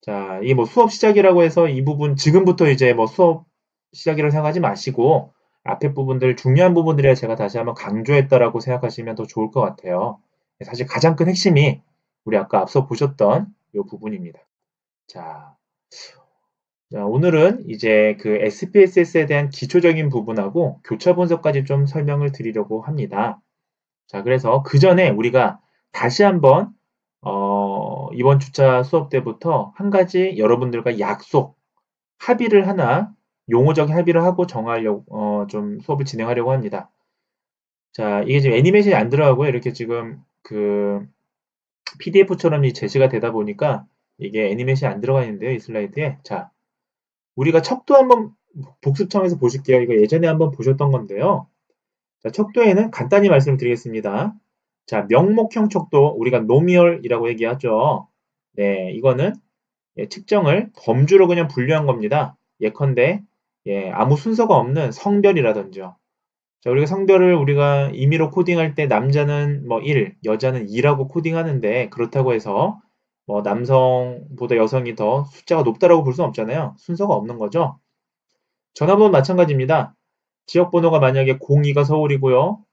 자, 이게 뭐 수업 시작이라고 해서 이 부분 지금부터 이제 뭐 수업 시작이라고 생각하지 마시고 앞에 부분들 중요한 부분들이라 제가 다시 한번 강조했다라고 생각하시면 더 좋을 것 같아요. 사실 가장 큰 핵심이 우리 아까 앞서 보셨던 이 부분입니다. 자, 오늘은 이제 그 SPSS에 대한 기초적인 부분하고 교차 분석까지 좀 설명을 드리려고 합니다. 자, 그래서 그 전에 우리가 다시 한번 이번 주차 수업 때부터 한 가지 여러분들과 약속, 합의를 하나, 용어적인 합의를 하고 정하려고, 좀 수업을 진행하려고 합니다. 자, 이게 지금 애니메이션이 안 들어가고요. 이렇게 지금 그 PDF처럼 제시가 되다 보니까 이게 애니메이션이 안 들어가 있는데요. 이 슬라이드에. 자, 우리가 척도 한번 복습청에서 보실게요. 이거 예전에 한번 보셨던 건데요. 자, 척도에는 간단히 말씀을 드리겠습니다. 자, 명목형 척도, 우리가 노미얼이라고 얘기하죠. 네, 이거는 측정을 범주로 그냥 분류한 겁니다. 예컨대 아무 순서가 없는 성별이라든지요. 자, 우리가 성별을 우리가 임의로 코딩할 때 남자는 뭐 1, 여자는 2라고 코딩하는데 그렇다고 해서 뭐 남성보다 여성이 더 숫자가 높다라고 볼 수는 없잖아요. 순서가 없는 거죠. 전화번호 마찬가지입니다. 지역번호가 만약에 02가 서울이고요.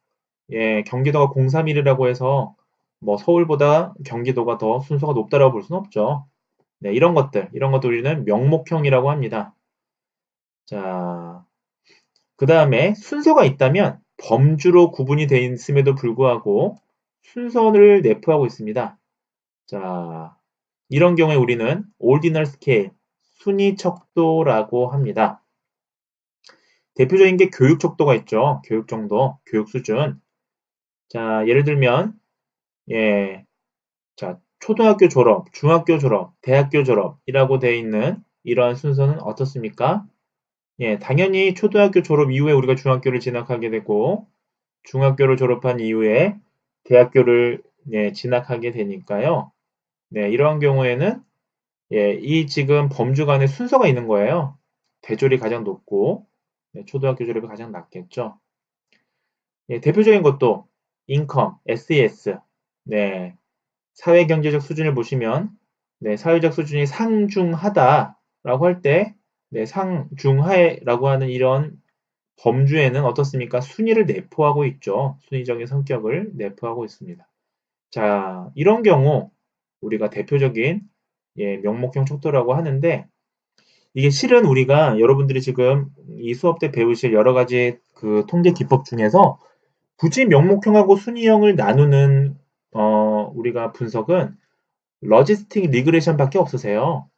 경기도가 031이라고 해서 뭐 서울보다 경기도가 더 순서가 높다라고 볼 수는 없죠. 네, 이런 것들 우리는 명목형이라고 합니다. 자, 그 다음에 순서가 있다면 범주로 구분이 되어 있음에도 불구하고 순서를 내포하고 있습니다. 자, 이런 경우에 우리는 ordinal scale, 순위 척도라고 합니다. 대표적인 게 교육 척도가 있죠. 교육 정도, 교육 수준. 자, 예를 들면, 예, 자, 초등학교 졸업, 중학교 졸업, 대학교 졸업이라고 되어 있는 이러한 순서는 어떻습니까? 당연히 초등학교 졸업 이후에 우리가 중학교를 진학하게 되고, 중학교를 졸업한 이후에 대학교를 진학하게 되니까요. 네, 이러한 경우에는 이 지금 범주 간에 순서가 있는 거예요. 대졸이 가장 높고, 초등학교 졸업이 가장 낮겠죠. 대표적인 것도 인컴, SES, 네, 사회경제적 수준을 보시면 사회적 수준이 상중하다라고 할 때 상중하에라고 하는 이런 범주에는 어떻습니까? 순위를 내포하고 있죠. 순위적인 성격을 내포하고 있습니다. 자, 이런 경우 우리가 대표적인 명목형 척도라고 하는데 이게 실은 우리가 여러분들이 지금 이 수업 때 배우실 여러 가지 그 통계 기법 중에서 굳이 명목형하고 순위형을 나누는 우리가 분석은 러지스틱 리그레이션밖에 없으세요.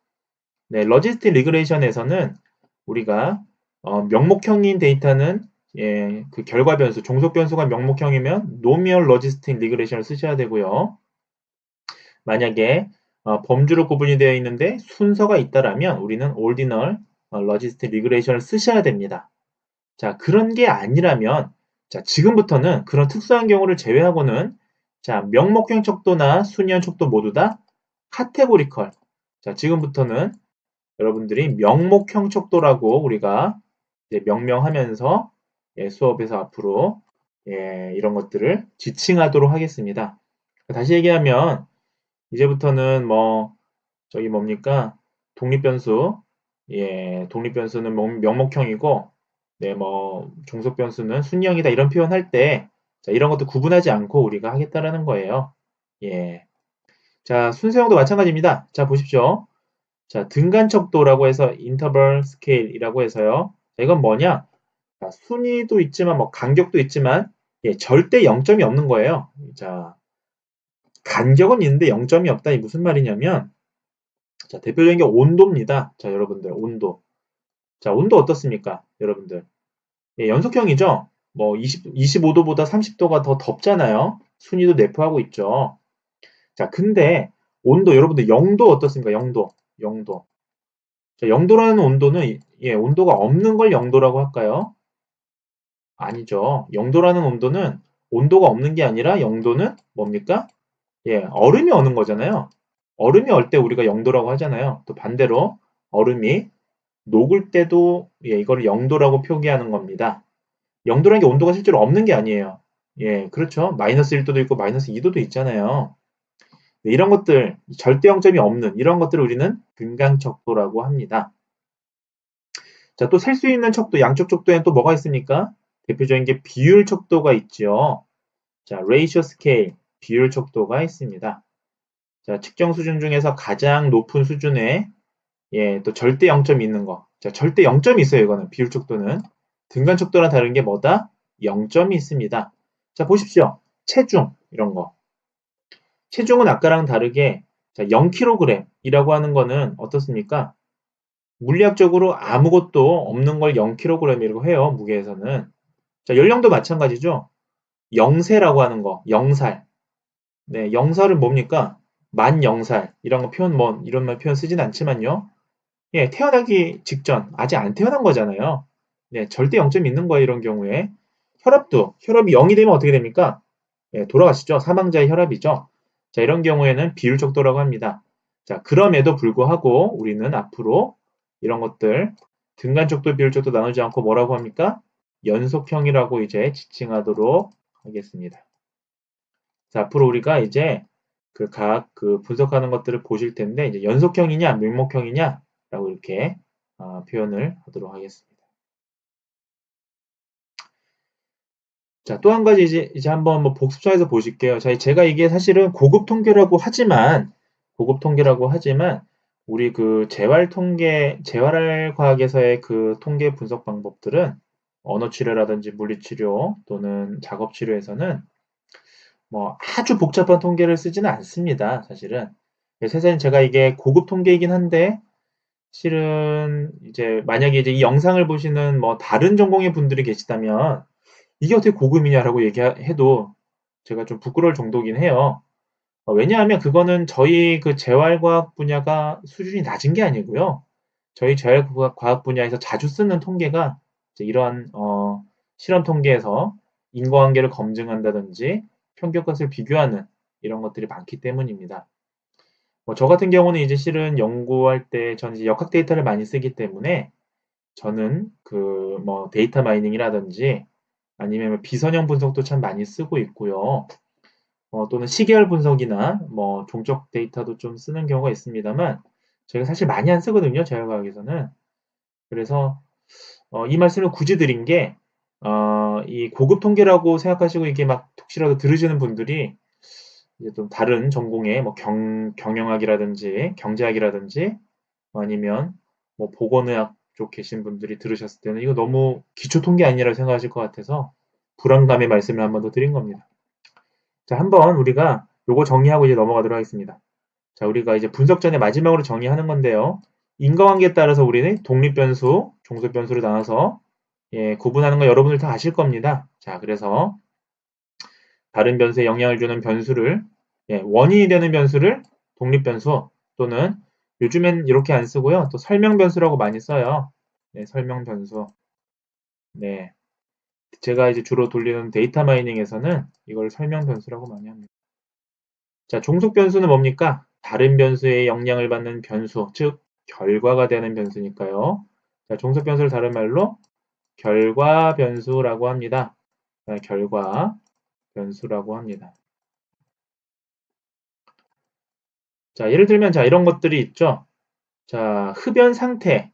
네, 러지스틱 리그레이션에서는 우리가 명목형인 데이터는 그 결과 변수, 종속 변수가 명목형이면 노미얼 러지스틱 리그레이션을 쓰셔야 되고요. 만약에 범주로 구분이 되어 있는데 순서가 있다라면 우리는 ordinal logistic regression을 쓰셔야 됩니다. 자, 그런 게 아니라면 자, 지금부터는 그런 특수한 경우를 제외하고는 자, 명목형 척도나 순위형 척도 모두 다 카테고리컬. 자, 지금부터는 여러분들이 명목형 척도라고 우리가 이제 명명하면서 수업에서 앞으로 이런 것들을 지칭하도록 하겠습니다. 다시 얘기하면 이제부터는 뭐 저기 뭡니까 독립변수 독립변수는 명목형이고 뭐 종속변수는 순형이다 이런 표현할 때 자, 이런 것도 구분하지 않고 우리가 하겠다라는 거예요. 자, 순서형도 마찬가지입니다. 자, 보십시오. 자, 등간척도라고 해서 인터벌 스케일이라고 해서요. 자, 이건 뭐냐? 자, 순위도 있지만 뭐 간격도 있지만 절대 0점이 없는 거예요. 자, 간격은 있는데 0점이 없다. 이 무슨 말이냐면 자, 대표적인 게 온도입니다. 자, 여러분들 온도. 자, 온도 어떻습니까? 여러분들. 연속형이죠? 뭐 25도보다 30도가 더 덥잖아요. 순위도 내포하고 있죠. 자, 근데 온도 여러분들 0도 어떻습니까? 0도. 0도. 자, 0도라는 온도는 온도가 없는 걸 0도라고 할까요? 아니죠. 0도라는 온도는 온도가 없는 게 아니라 0도는 뭡니까? 얼음이 어는 거잖아요. 얼음이 얼 때 우리가 0도라고 하잖아요. 또 반대로 얼음이 녹을 때도 이거를 0도라고 표기하는 겁니다. 0도라는 게 온도가 실제로 없는 게 아니에요. 그렇죠. 마이너스 1도도 있고 마이너스 2도도 있잖아요. 네, 이런 것들, 절대 0점이 없는 이런 것들을 우리는 등간척도라고 합니다. 자, 또 셀 수 있는 척도, 양쪽 척도에는 또 뭐가 있습니까? 대표적인 게 비율 척도가 있죠. 자, ratio scale, 비율 척도가 있습니다. 자, 측정 수준 중에서 가장 높은 수준에 예, 또 절대 0점이 있는 거. 자, 절대 0점이 있어요, 이거는. 비율 척도는. 등간 척도랑 다른 게 뭐다? 0점이 있습니다. 자, 보십시오. 체중, 이런 거. 체중은 아까랑 다르게 자, 0kg이라고 하는 거는 어떻습니까? 물리학적으로 아무것도 없는 걸 0kg이라고 해요, 무게에서는. 자, 연령도 마찬가지죠. 0세라고 하는 거, 0살. 네, 0살은 뭡니까? 만 0살. 이런 거 표현, 뭐, 이런 말 표현 쓰진 않지만요. 예, 태어나기 직전, 아직 안 태어난 거잖아요. 네, 절대 0점이 있는 거예요, 이런 경우에. 혈압이 0이 되면 어떻게 됩니까? 예, 돌아가시죠. 사망자의 혈압이죠. 자, 이런 경우에는 비율적도라고 합니다. 자, 그럼에도 불구하고 우리는 앞으로 이런 것들 등간적도, 비율적도 나누지 않고 뭐라고 합니까? 연속형이라고 이제 지칭하도록 하겠습니다. 자, 앞으로 우리가 이제 그 각 그 분석하는 것들을 보실 텐데 이제 연속형이냐, 밀목형이냐라고 이렇게 표현을 하도록 하겠습니다. 자, 또 한 가지 이제 한번 뭐 복습차에서 보실게요. 자, 제가 이게 사실은 고급 통계라고 하지만 우리 그 재활 과학에서의 그 통계 분석 방법들은 언어 치료라든지 물리 치료 또는 작업 치료에서는 뭐 아주 복잡한 통계를 쓰지는 않습니다. 사실은. 사실은 제가 이게 고급 통계이긴 한데 실은 이제 만약에 이제 이 영상을 보시는 뭐 다른 전공의 분들이 계시다면 이게 어떻게 고급이냐라고 얘기해도 제가 좀 부끄러울 정도긴 해요. 왜냐하면 그거는 저희 그 재활과학 분야가 수준이 낮은 게 아니고요. 저희 재활과학 분야에서 자주 쓰는 통계가 이제 이러한 실험 통계에서 인과관계를 검증한다든지 평균값을 비교하는 이런 것들이 많기 때문입니다. 저 같은 경우는 이제 실은 연구할 때 저는 이제 역학 데이터를 많이 쓰기 때문에 저는 그 뭐 데이터 마이닝이라든지 아니면 비선형 분석도 참 많이 쓰고 있고요. 또는 시계열 분석이나 뭐 종적 데이터도 좀 쓰는 경우가 있습니다만 제가 사실 많이 안 쓰거든요. 재활과학에서는. 그래서 이 말씀을 굳이 드린 게 이 고급 통계라고 생각하시고 이게 막 혹시라도 들으시는 분들이 이제 좀 다른 전공의 뭐 경영학이라든지 경제학이라든지 아니면 뭐 보건의학 쪽 계신 분들이 들으셨을 때는 이거 너무 기초 통계 아니라고 생각하실 것 같아서 불안감의 말씀을 한 번 더 드린 겁니다. 자, 한번 우리가 요거 정리하고 이제 넘어가도록 하겠습니다. 자, 우리가 이제 분석 전에 마지막으로 정리하는 건데요. 인과관계에 따라서 우리는 독립변수, 종속변수를 나눠서 예, 구분하는 거 여러분들 다 아실 겁니다. 자, 그래서 다른 변수에 영향을 주는 변수를 예, 원인이 되는 변수를 독립변수 또는 요즘엔 이렇게 안 쓰고요. 또 설명변수라고 많이 써요. 네, 설명변수. 네. 제가 이제 주로 돌리는 데이터 마이닝에서는 이걸 설명변수라고 많이 합니다. 자, 종속변수는 뭡니까? 다른 변수에 영향을 받는 변수, 즉 결과가 되는 변수니까요. 자, 종속변수를 다른 말로 결과 변수라고 합니다. 자, 결과 변수라고 합니다. 자, 예를 들면 자, 이런 것들이 있죠. 자, 흡연 상태.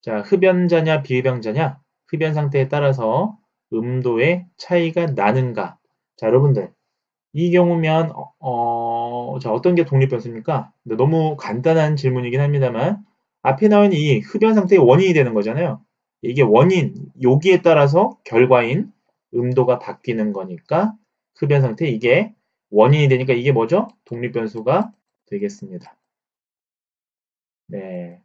자, 흡연자냐 비흡연자냐? 흡연 상태에 따라서 음도의 차이가 나는가? 자, 여러분들 이 경우면 자, 어떤 게 독립변수입니까? 너무 간단한 질문이긴 합니다만 앞에 나온 이 흡연 상태의 원인이 되는 거잖아요. 이게 원인, 여기에 따라서 결과인 음도가 바뀌는 거니까 흡연 상태 이게 원인이 되니까 이게 뭐죠? 독립변수가 되겠습니다. 네.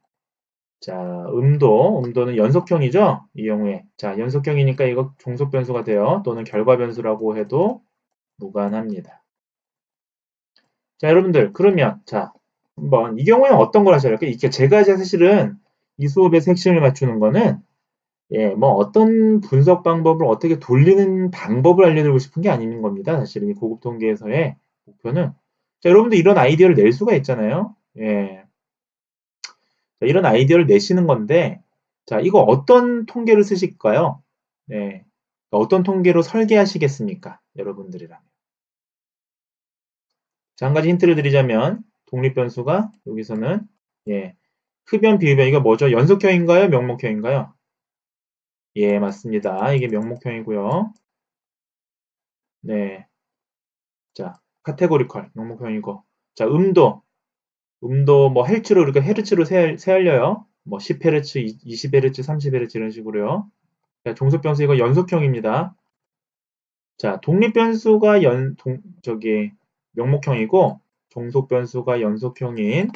자, 음도는 연속형이죠? 이 경우에. 자, 연속형이니까 이거 종속변수가 돼요. 또는 결과변수라고 해도 무관합니다. 자, 여러분들, 그러면, 자, 한번, 이 경우에는 어떤 걸 하셔야 할까요? 이게 제가 이제 사실은 이 수업에서 핵심을 맞추는 거는, 예, 뭐 어떤 분석 방법을 어떻게 돌리는 방법을 알려드리고 싶은 게 아닌 겁니다. 사실은 이 고급 통계에서의 목표는. 자, 여러분들 이런 아이디어를 낼 수가 있잖아요. 예. 자, 이런 아이디어를 내시는 건데, 자, 이거 어떤 통계를 쓰실까요? 네. 어떤 통계로 설계하시겠습니까? 여러분들이라면. 자, 한 가지 힌트를 드리자면 독립변수가 여기서는 예, 흡연, 비흡연 이거 뭐죠? 연속형인가요? 명목형인가요? 예, 맞습니다. 이게 명목형이고요. 네, 자, 카테고리컬 명목형이고, 자, 음도 뭐 헬츠로 이렇게 헤르츠로 세알려요. 뭐 10Hz, 20Hz, 30Hz 이런 식으로요. 자, 종속변수 이거 연속형입니다. 자, 독립변수가 명목형이고 종속변수가 연속형인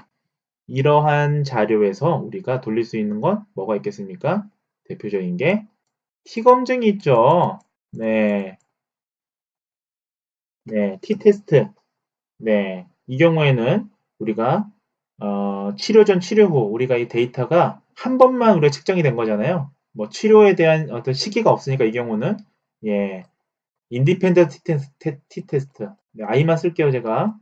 이러한 자료에서 우리가 돌릴 수 있는 건 뭐가 있겠습니까? 대표적인 게 T검증이 있죠. 네, 네, T테스트. 네, 이 경우에는 우리가 치료 전, 치료 후 우리가 이 데이터가 한 번만 우리가 측정이 된 거잖아요. 뭐 치료에 대한 어떤 시기가 없으니까 이 경우는 예, 인디펜던트 T테스트. 네, I만 쓸게요, 제가.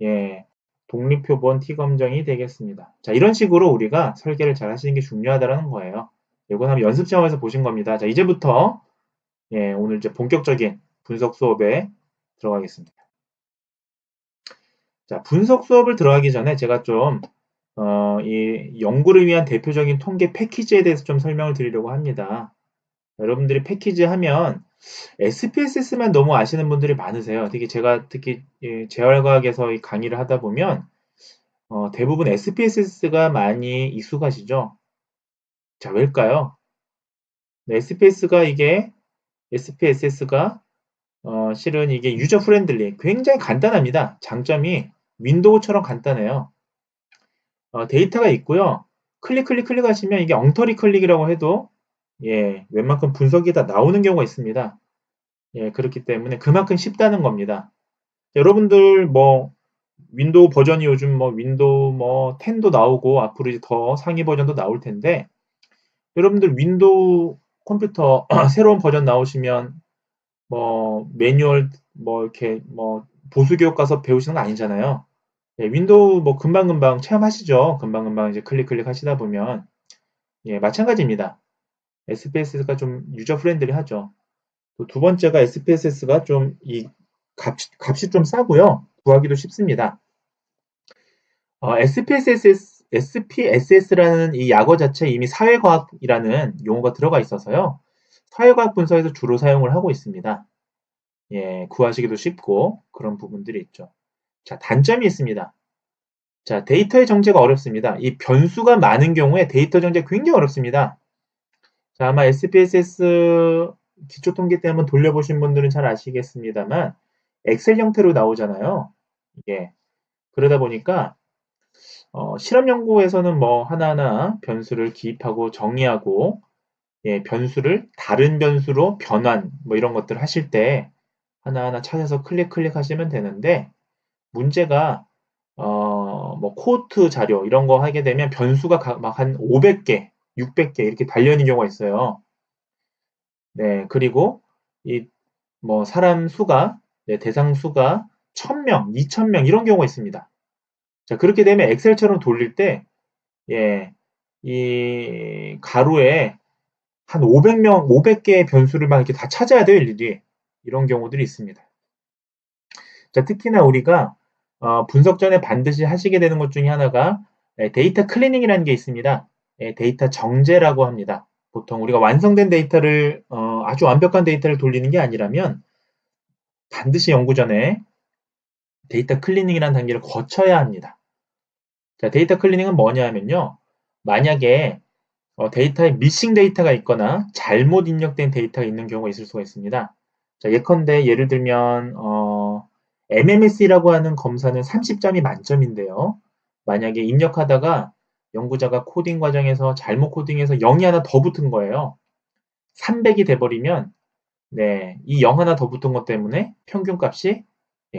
예, 독립표본 T검정이 되겠습니다. 자, 이런 식으로 우리가 설계를 잘 하시는 게 중요하다는 거예요. 이건 한번 연습 시험에서 보신 겁니다. 자, 이제부터 예, 오늘 이제 본격적인 분석 수업에 들어가겠습니다. 자, 분석 수업을 들어가기 전에 제가 좀 이 연구를 위한 대표적인 통계 패키지에 대해서 좀 설명을 드리려고 합니다. 여러분들이 패키지 하면 SPSS만 너무 아시는 분들이 많으세요. 특히 재활과학에서 이 강의를 하다 보면 대부분 SPSS가 많이 익숙하시죠? 자, 왜일까요? 네, SPSS가 실은 이게 유저 프렌들리, 굉장히 간단합니다. 장점이 윈도우처럼 간단해요. 데이터가 있고요. 클릭하시면 이게 엉터리 클릭이라고 해도 예, 웬만큼 분석이 다 나오는 경우가 있습니다. 예, 그렇기 때문에 그만큼 쉽다는 겁니다. 여러분들 뭐 윈도우 버전이 요즘 뭐 윈도우 뭐 10도 나오고 앞으로 이제 더 상위 버전도 나올 텐데 여러분들 윈도우 컴퓨터 새로운 버전 나오시면 뭐 매뉴얼 뭐 이렇게 뭐 보수 교육 가서 배우시는 거 아니잖아요. 예, 윈도우 뭐 금방금방 체험하시죠. 금방금방 이제 클릭 하시다 보면 예, 마찬가지입니다. SPSS가 좀 유저 프렌들리 하죠. 또 두 번째가 SPSS가 좀 이 값이 좀 싸고요. 구하기도 쉽습니다. SPSS라는 이 약어 자체에 이미 사회과학이라는 용어가 들어가 있어서요. 사회과학 분석에서 주로 사용을 하고 있습니다. 예, 구하시기도 쉽고 그런 부분들이 있죠. 자, 단점이 있습니다. 자, 데이터의 정제가 어렵습니다. 이 변수가 많은 경우에 데이터 정제가 굉장히 어렵습니다. 자, 아마 SPSS 기초통계 때 한번 돌려보신 분들은 잘 아시겠습니다만 엑셀 형태로 나오잖아요. 이게 그러다 보니까 실험 연구에서는 뭐 하나하나 변수를 기입하고 정의하고 예, 변수를 다른 변수로 변환 뭐 이런 것들 하실 때 하나하나 찾아서 클릭하시면 되는데 문제가 뭐 코호트 자료 이런 거 하게 되면 변수가 막 한 500개, 600개 이렇게 달려 있는 경우가 있어요. 네, 그리고 이 뭐 사람 수가 네, 대상 수가 1000명, 2000명 이런 경우가 있습니다. 자, 그렇게 되면 엑셀처럼 돌릴 때 예, 이 가로에 한 500명, 500개의 변수를 막 이렇게 다 찾아야 돼요, 일일이. 이런 경우들이 있습니다. 자, 특히나 우리가 분석 전에 반드시 하시게 되는 것 중에 하나가 데이터 클리닝이라는 게 있습니다. 데이터 정제라고 합니다. 보통 우리가 완성된 데이터를 아주 완벽한 데이터를 돌리는 게 아니라면 반드시 연구 전에 데이터 클리닝이라는 단계를 거쳐야 합니다. 자, 데이터 클리닝은 뭐냐 하면요. 만약에 데이터에 미싱 데이터가 있거나 잘못 입력된 데이터가 있는 경우가 있을 수가 있습니다. 자, 예컨대 예를 들면 MMS라고 하는 검사는 30점이 만점인데요. 만약에 입력하다가 연구자가 코딩 과정에서 잘못 코딩해서 0이 하나 더 붙은 거예요. 300이 돼버리면 네, 이 0 하나 더 붙은 것 때문에 평균값이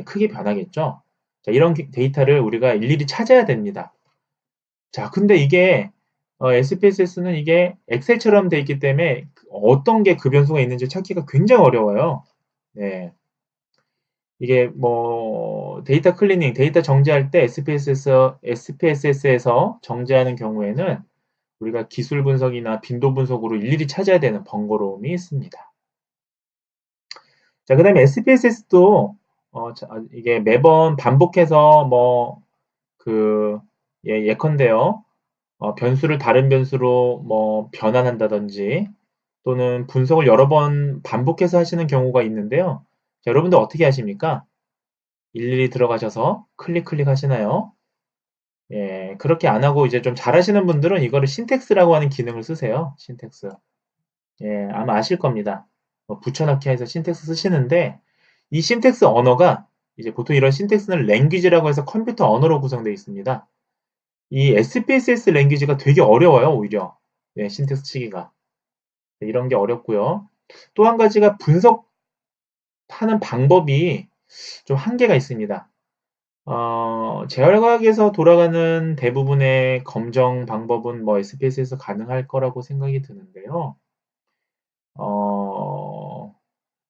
크게 변하겠죠. 자, 이런 데이터를 우리가 일일이 찾아야 됩니다. 자, 근데 이게 SPSS는 이게 엑셀처럼 돼 있기 때문에 어떤 게 그 변수가 있는지 찾기가 굉장히 어려워요. 네. 이게 뭐 데이터 클리닝, 데이터 정제할 때 SPSS에서 정제하는 경우에는 우리가 기술 분석이나 빈도 분석으로 일일이 찾아야 되는 번거로움이 있습니다. 자, 그 다음에 SPSS도 이게 매번 반복해서 뭐, 예컨대요. 변수를 다른 변수로 뭐 변환한다든지 또는 분석을 여러 번 반복해서 하시는 경우가 있는데요. 자, 여러분들 어떻게 하십니까? 일일이 들어가셔서 클릭 하시나요? 예, 그렇게 안 하고 이제 좀 잘하시는 분들은 이거를 신텍스라고 하는 기능을 쓰세요. 신텍스. 예, 아마 아실 겁니다. 붙여넣기 해서 신텍스 쓰시는데 이 신텍스 언어가 이제 보통 이런 신텍스는 랭귀지라고 해서 컴퓨터 언어로 구성되어 있습니다. 이 SPSS 랭귀지가 되게 어려워요, 오히려. 네, 신텍스 치기가. 네, 이런 게 어렵고요. 또 한 가지가 분석하는 방법이 좀 한계가 있습니다. 재활과학에서 돌아가는 대부분의 검정 방법은 뭐 SPSS에서 가능할 거라고 생각이 드는데요.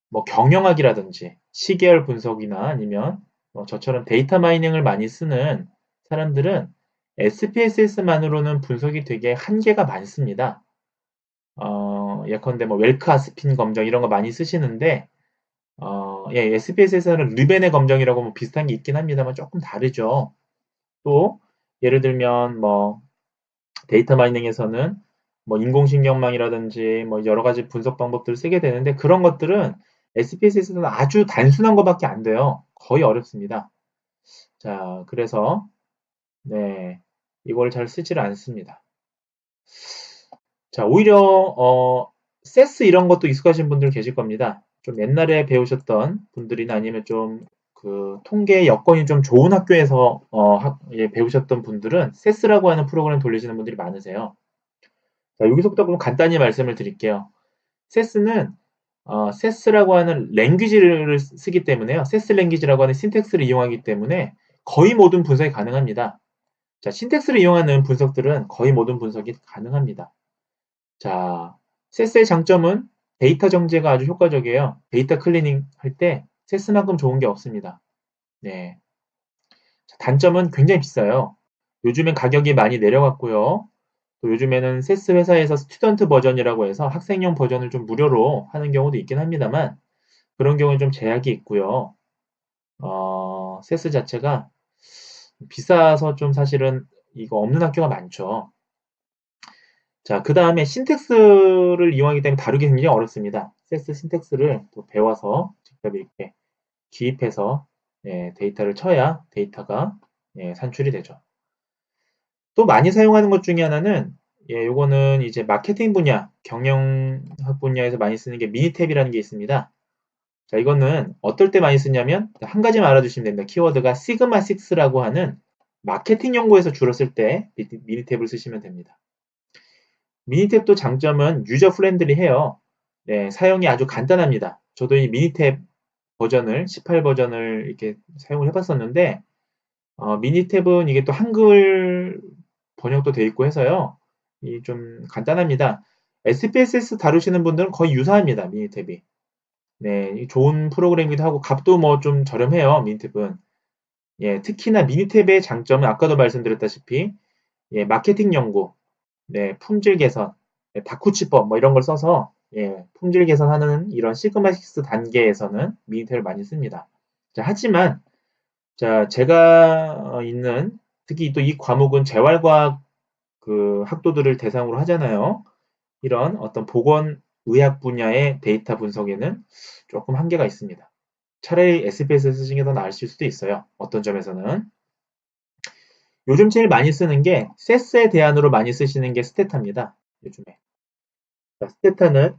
뭐 경영학이라든지 시계열 분석이나 아니면 저처럼 데이터 마이닝을 많이 쓰는 사람들은 SPSS만으로는 분석이 되게 한계가 많습니다. 예컨대 뭐 웰크아 스핀 검정 이런 거 많이 쓰시는데 예, SPSS는 르벤의 검정이라고 뭐 비슷한 게 있긴 합니다만 조금 다르죠. 또 예를 들면 뭐 데이터 마이닝에서는 뭐 인공신경망이라든지 뭐 여러 가지 분석 방법들을 쓰게 되는데 그런 것들은 SPSS는 아주 단순한 것밖에 안 돼요. 거의 어렵습니다. 자, 그래서 네, 이걸 잘 쓰지를 않습니다. 자, 오히려 세스 이런 것도 익숙하신 분들 계실 겁니다. 좀 옛날에 배우셨던 분들이나 아니면 좀 그 통계 여건이 좀 좋은 학교에서 배우셨던 분들은 세스라고 하는 프로그램 돌리시는 분들이 많으세요. 자, 여기서부터 그럼 간단히 말씀을 드릴게요. 세스는 세스라고 하는 랭귀지를 쓰기 때문에요. 세스 랭귀지라고 하는 신텍스를 이용하기 때문에 거의 모든 분석이 가능합니다. 자, 신텍스를 이용하는 분석들은 거의 모든 분석이 가능합니다. 자, 세스의 장점은 데이터 정제가 아주 효과적이에요. 데이터 클리닝 할 때 세스만큼 좋은 게 없습니다. 네. 자, 단점은 굉장히 비싸요. 요즘엔 가격이 많이 내려갔고요. 또 요즘에는 세스 회사에서 스튜던트 버전이라고 해서 학생용 버전을 좀 무료로 하는 경우도 있긴 합니다만 그런 경우는 좀 제약이 있고요. 세스 자체가 비싸서 좀 사실은 이거 없는 학교가 많죠. 자, 그 다음에 신텍스를 이용하기 때문에 다루기 굉장히 어렵습니다. 세스 신텍스를 또 배워서 직접 이렇게 기입해서 데이터를 쳐야 데이터가 산출이 되죠. 또 많이 사용하는 것 중에 하나는 요거는 이제 마케팅 분야, 경영학 분야에서 많이 쓰는 게 미니탭이라는 게 있습니다. 자, 이거는 어떨 때 많이 쓰냐면 한 가지만 알아두시면 됩니다. 키워드가 시그마 6라고 하는 마케팅 연구에서 주로 쓸 때 미니탭을 쓰시면 됩니다. 미니탭도 장점은 유저 프렌들리해요. 네, 사용이 아주 간단합니다. 저도 이 미니탭 버전을 18 버전을 이렇게 사용을 해봤었는데 미니탭은 이게 또 한글 번역도 돼 있고 해서요. 이 좀 간단합니다. SPSS 다루시는 분들은 거의 유사합니다. 미니탭이. 네, 좋은 프로그램이기도 하고 값도 뭐 좀 저렴해요. 미니탭은. 예, 특히나 미니탭의 장점은 아까도 말씀드렸다시피 마케팅 연구, 네, 품질 개선, 다쿠치법 뭐 이런 걸 써서 품질 개선하는 이런 시그마6 단계에서는 미니탭을 많이 씁니다. 자, 하지만 자, 제가 있는 특히 또 이 과목은 재활과학 그 학도들을 대상으로 하잖아요. 이런 어떤 보건의학 분야의 데이터 분석에는 조금 한계가 있습니다. 차라리 SPSS 쓰시는 게 더 나으실 수도 있어요. 어떤 점에서는. 요즘 제일 많이 쓰는 게 세스의 대안으로 많이 쓰시는 게 스테타입니다. 요즘에. 스테타는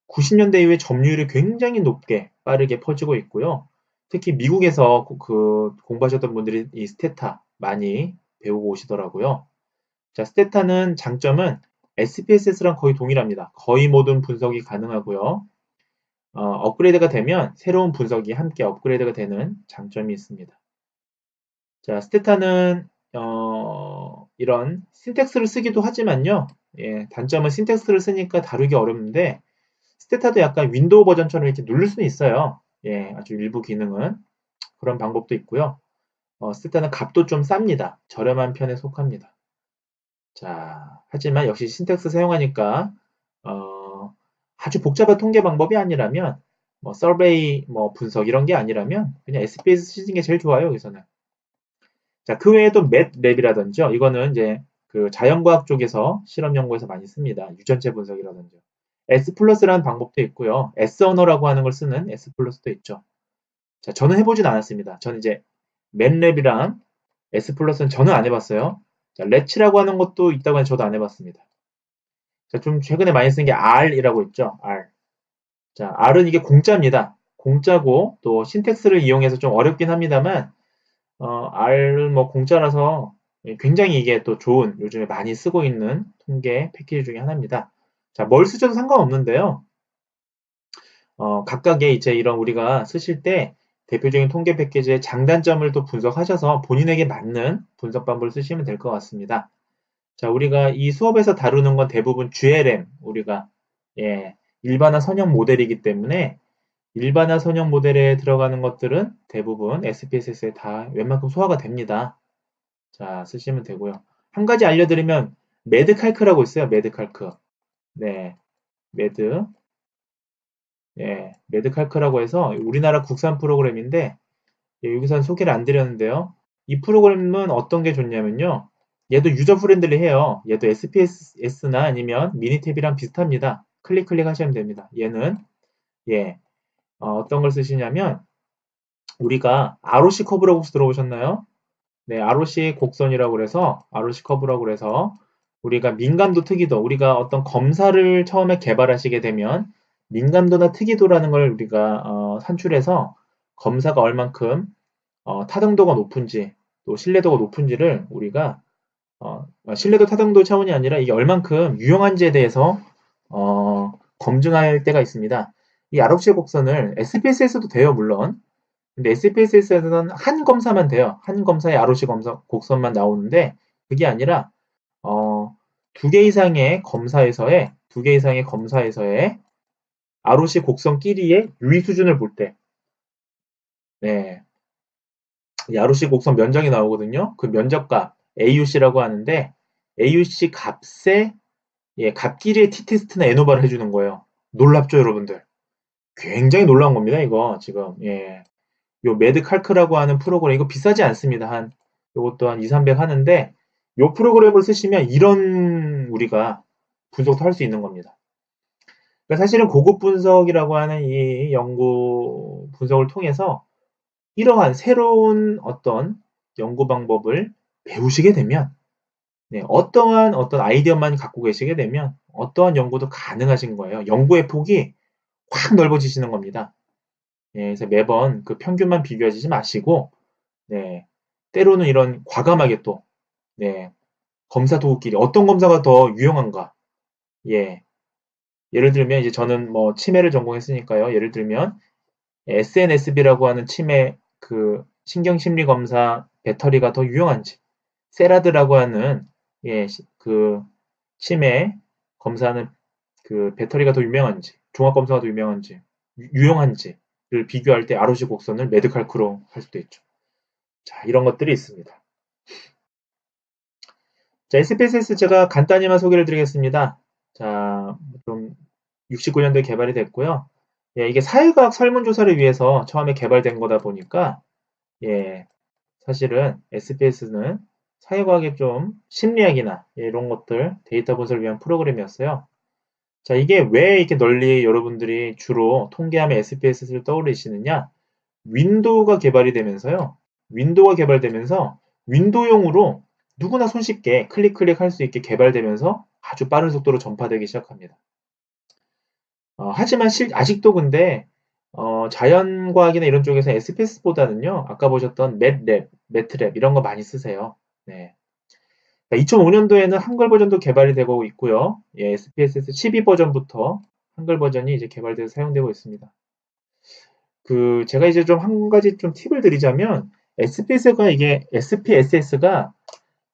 90년대 이후에 점유율이 굉장히 높게 빠르게 퍼지고 있고요. 특히 미국에서 공부하셨던 분들이 이 스테타 많이 배우고 오시더라고요. 자, 스테타는 장점은 SPSS랑 거의 동일합니다. 거의 모든 분석이 가능하고요. 업그레이드가 되면 새로운 분석이 함께 업그레이드가 되는 장점이 있습니다. 자, 스테타는 이런 신텍스를 쓰기도 하지만요. 단점은 신텍스를 쓰니까 다루기 어렵는데 스테타도 약간 윈도우 버전처럼 이렇게 누를 수는 있어요. 아주 일부 기능은 그런 방법도 있고요. 스테타는 값도 좀 쌉니다. 저렴한 편에 속합니다. 자, 하지만 역시 신텍스 사용하니까 아주 복잡한 통계 방법이 아니라면 뭐 서베이 뭐 분석 이런 게 아니라면 그냥 SPSS 쓰시는 게 제일 좋아요, 여기서는. 자, 그 외에도 맷랩이라든지 이거는 이제 그 자연과학 쪽에서 실험 연구에서 많이 씁니다. 유전체 분석이라든지. S 플러스라는 방법도 있고요. S 언어라고 하는 걸 쓰는 S 플러스도 있죠. 자, 저는 해보진 않았습니다. 저는 이제 맷랩이랑 S 플러스는 저는 안 해봤어요. 자, 렛츠라고 하는 것도 있다고 해서 저도 안 해봤습니다. 자, 좀 최근에 많이 쓰는 게 R이라고 있죠. R. 자, R은 이게 공짜입니다. 공짜고 또 신텍스를 이용해서 좀 어렵긴 합니다만 R 뭐 공짜라서 굉장히 이게 또 좋은 요즘에 많이 쓰고 있는 통계 패키지 중에 하나입니다. 자, 뭘 쓰셔도 상관없는데요. 각각의 이제 이런 우리가 쓰실 때 대표적인 통계 패키지의 장단점을 또 분석하셔서 본인에게 맞는 분석 방법을 쓰시면 될 것 같습니다. 자, 우리가 이 수업에서 다루는 건 대부분 GLM, 우리가, 일반화 선형 모델이기 때문에 일반화 선형 모델에 들어가는 것들은 대부분 SPSS에 다 웬만큼 소화가 됩니다. 자, 쓰시면 되고요. 한 가지 알려드리면, 매드칼크라고 있어요, 매드칼크. 네, 매드. 매드칼크라고 해서 우리나라 국산 프로그램인데, 여기서는 소개를 안 드렸는데요. 이 프로그램은 어떤 게 좋냐면요. 얘도 유저 프렌들리해요. 얘도 SPSS나 아니면 미니탭이랑 비슷합니다. 클릭 하시면 됩니다. 얘는 어떤 걸 쓰시냐면 우리가 ROC 커브라고 혹시 들어보셨나요? 네, ROC 곡선이라고 그래서 ROC 커브라고 그래서 우리가 민감도 특이도 우리가 어떤 검사를 처음에 개발하시게 되면 민감도나 특이도라는 걸 우리가 산출해서 검사가 얼만큼 타당도가 높은지 또 신뢰도가 높은지를 우리가 신뢰도 타당도 차원이 아니라 이게 얼만큼 유용한지에 대해서 검증할 때가 있습니다. 이 ROC 곡선을 SPSS도 돼요, 물론. 근데 SPSS에서는 한 검사만 돼요. 한 검사의 ROC 곡선만 나오는데 그게 아니라 두 개 이상의 검사에서의 ROC 곡선끼리의 유의 수준을 볼 때, 네, ROC 곡선 면적이 나오거든요. 그 면적값 AUC라고 하는데 AUC 값에 값끼리의 t-테스트나 에노바를 해주는 거예요. 놀랍죠, 여러분들? 굉장히 놀라운 겁니다, 이거 지금. 요 매드칼크라고 하는 프로그램 이거 비싸지 않습니다. 요것도 한 2, 300 하는데 요 프로그램을 쓰시면 이런 우리가 분석도 할 수 있는 겁니다. 그러니까 사실은 고급 분석이라고 하는 이 연구 분석을 통해서 이러한 새로운 어떤 연구 방법을 배우시게 되면 어떠한 어떤 아이디어만 갖고 계시게 되면 어떠한 연구도 가능하신 거예요. 연구의 폭이 확 넓어지시는 겁니다. 그래서 매번 그 평균만 비교하지 마시고 때로는 이런 과감하게 또 검사 도구끼리 어떤 검사가 더 유용한가 예를 들면 이제 저는 뭐 치매를 전공했으니까요. 예를 들면 SNSB라고 하는 치매 그 신경심리 검사 배터리가 더 유용한지 세라드라고 하는 그 치매 검사하는 그 배터리가 더 유명한지 종합 검사가 더 유용한지를 비교할 때 ROC 곡선을 매드칼크로 할 수도 있죠. 자, 이런 것들이 있습니다. 자, SPSS 제가 간단히만 소개를 드리겠습니다. 자, 좀 69년도에 개발이 됐고요. 이게 사회과학 설문조사를 위해서 처음에 개발된 거다 보니까 사실은 SPS는 사회과학의 좀 심리학이나 이런 것들 데이터 분석을 위한 프로그램이었어요. 자, 이게 왜 이렇게 널리 여러분들이 주로 통계하면 SPSS를 떠올리시느냐? 윈도우가 개발이 되면서요. 윈도우가 개발되면서 윈도우용으로 누구나 손쉽게 클릭할 수 있게 개발되면서 아주 빠른 속도로 전파되기 시작합니다. 하지만 아직도 근데 자연과학이나 이런 쪽에서 SPSS보다는요. 아까 보셨던 매트랩 이런 거 많이 쓰세요. 네. 2005년도에는 한글 버전도 개발이 되고 있고요. SPSS 12 버전부터 한글 버전이 이제 개발돼서 사용되고 있습니다. 제가 이제 좀 한 가지 좀 팁을 드리자면 SPSS가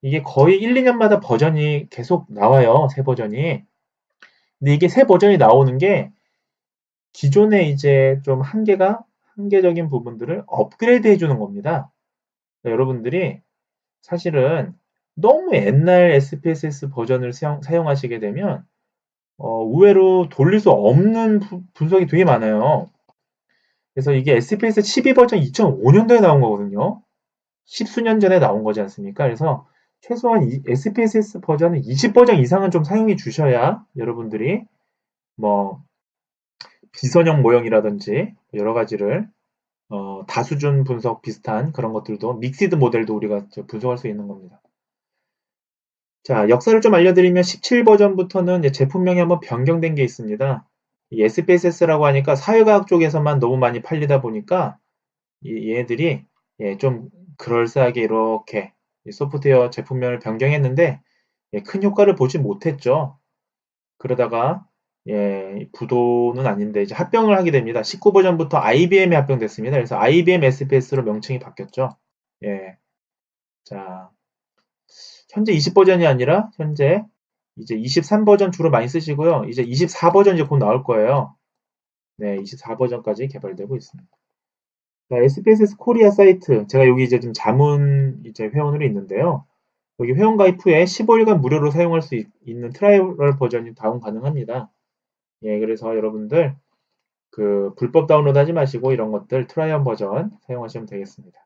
이게 거의 1, 2년마다 버전이 계속 나와요. 새 버전이. 근데 이게 새 버전이 나오는 게 기존에 이제 좀 한계적인 부분들을 업그레이드 해주는 겁니다. 여러분들이 사실은 너무 옛날 SPSS 버전을 사용하시게 되면 의외로 돌릴 수 없는 분석이 되게 많아요. 그래서 이게 SPSS 12 버전 2005년도에 나온 거거든요. 십수년 전에 나온 거지 않습니까? 그래서 최소한 이 SPSS 버전은 20 버전 이상은 좀 사용해 주셔야 여러분들이 뭐 비선형 모형이라든지 여러 가지를 다수준 분석 비슷한 그런 것들도 믹시드 모델도 우리가 분석할 수 있는 겁니다. 자, 역사를 좀 알려드리면 17 버전부터는 제품명이 한번 변경된 게 있습니다. 이 SPSS라고 하니까 사회과학 쪽에서만 너무 많이 팔리다 보니까 얘네들이 좀 그럴싸하게 이렇게 소프트웨어 제품명을 변경했는데 큰 효과를 보지 못했죠. 그러다가 부도는 아닌데 이제 합병을 하게 됩니다. 19 버전부터 IBM에 합병됐습니다. 그래서 IBM SPS로 명칭이 바뀌었죠. 예. 자, 현재 20 버전이 아니라 현재 이제 23 버전 주로 많이 쓰시고요. 이제 24 버전 이제 곧 나올 거예요. 네, 24 버전까지 개발되고 있습니다. 자, SPSS 코리아 사이트. 제가 여기 이제 좀 자문 이제 회원으로 있는데요. 여기 회원 가입 후에 15일간 무료로 사용할 수 있는 트라이얼 버전이 다운 가능합니다. 예, 그래서 여러분들 그 불법 다운로드 하지 마시고 이런 것들 트라이얼 버전 사용하시면 되겠습니다.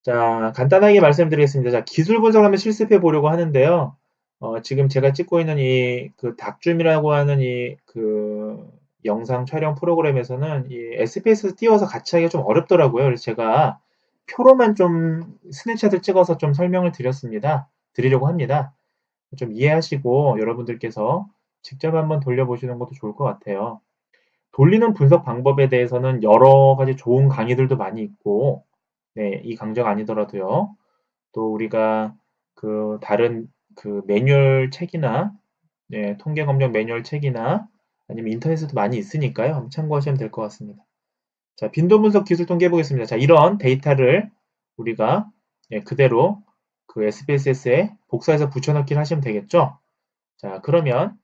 자, 간단하게 말씀드리겠습니다. 자, 기술 분석을 한번 실습해 보려고 하는데요. 지금 제가 찍고 있는 이 그 닥줌이라고 하는 이 그 영상 촬영 프로그램에서는 이 SPS 띄워서 같이 하기가 좀 어렵더라고요. 그래서 제가 표로만 좀 스냅샷을 찍어서 좀 설명을 드리려고 합니다. 좀 이해하시고 여러분들께서 직접 한번 돌려보시는 것도 좋을 것 같아요. 돌리는 분석 방법에 대해서는 여러 가지 좋은 강의들도 많이 있고, 네, 이 강좌가 아니더라도요. 또 우리가 그 다른 그 매뉴얼 책이나, 네, 통계 검정 매뉴얼 책이나 아니면 인터넷에도 많이 있으니까요. 한번 참고하시면 될 것 같습니다. 자, 빈도 분석 기술 통계 보겠습니다. 자, 이런 데이터를 우리가 그대로 그 SPSS에 복사해서 붙여넣기를 하시면 되겠죠. 자, 그러면